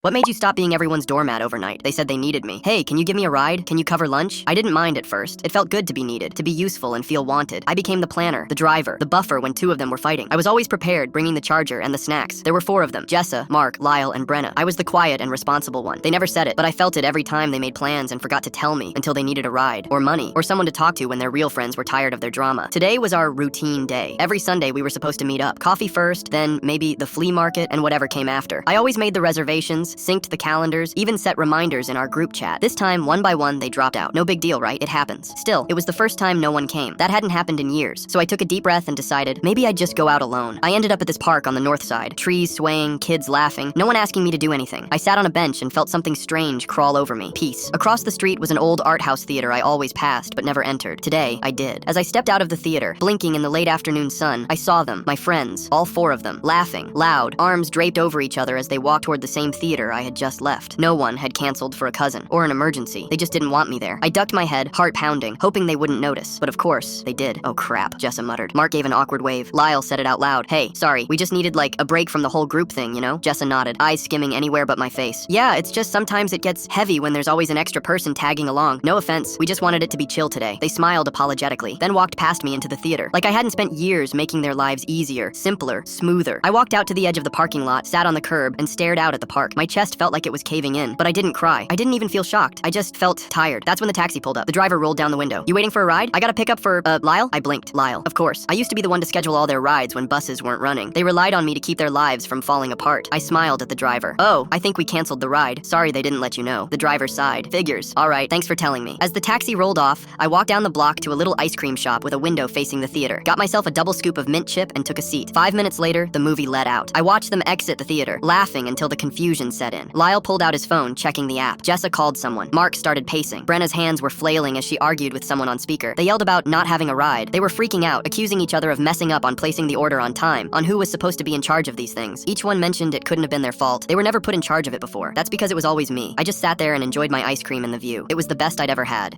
What made you stop being everyone's doormat overnight? They said they needed me. Hey, can you give me a ride? Can you cover lunch? I didn't mind at first. It felt good to be needed, to be useful and feel wanted. I became the planner, the driver, the buffer when two of them were fighting. I was always prepared, bringing the charger and the snacks. There were four of them: Jessa, Mark, Lyle, and Brenna. I was the quiet and responsible one. They never said it, but I felt it every time they made plans and forgot to tell me until they needed a ride, or money, or someone to talk to when their real friends were tired of their drama. Today was our routine day. Every Sunday we were supposed to meet up. Coffee first, then maybe the flea market, and whatever came after. I always made the reservations, synced the calendar, even set reminders in our group chat. This time, one by one, they dropped out. No big deal, right? It happens. Still, it was the first time no one came. That hadn't happened in years, so I took a deep breath and decided maybe I'd just go out alone. I ended up at this park on the north side. Trees swaying, kids laughing, no one asking me to do anything. I sat on a bench and felt something strange crawl over me. Peace. Across the street was an old art house theater I always passed but never entered. Today, I did. As I stepped out of the theater, blinking in the late afternoon sun, I saw them, my friends, all four of them, laughing, loud, arms draped over each other as they walked toward the same theater I had just left. No one had canceled for a cousin or an emergency. They just didn't want me there. I ducked my head, heart pounding, hoping they wouldn't notice. But of course, they did. Oh crap, Jessa muttered. Mark gave an awkward wave. Lyle said it out loud. Hey, sorry, we just needed like a break from the whole group thing, you know? Jessa nodded, eyes skimming anywhere but my face. Yeah, it's just sometimes it gets heavy when there's always an extra person tagging along. No offense, we just wanted it to be chill today. They smiled apologetically, then walked past me into the theater. Like I hadn't spent years making their lives easier, simpler, smoother. I walked out to the edge of the parking lot, sat on the curb, and stared out at the park. My chest felt like it was caving in, but I didn't cry. I didn't even feel shocked. I just felt tired. That's when the taxi pulled up. The driver rolled down the window. You waiting for a ride? I got a pickup for, Lyle? I blinked. Lyle. Of course. I used to be the one to schedule all their rides when buses weren't running. They relied on me to keep their lives from falling apart. I smiled at the driver. Oh, I think we canceled the ride. Sorry they didn't let you know. The driver sighed. Figures. All right, thanks for telling me. As the taxi rolled off, I walked down the block to a little ice cream shop with a window facing the theater. Got myself a double scoop of mint chip and took a seat. 5 minutes later, the movie let out. I watched them exit the theater, laughing until the confusion set in. Lyle pulled out his phone, checking the app. Jessa called someone. Mark started pacing. Brenna's hands were flailing as she argued with someone on speaker. They yelled about not having a ride. They were freaking out, accusing each other of messing up on placing the order on time, on who was supposed to be in charge of these things. Each one mentioned it couldn't have been their fault. They were never put in charge of it before. That's because it was always me. I just sat there and enjoyed my ice cream and the view. It was the best I'd ever had.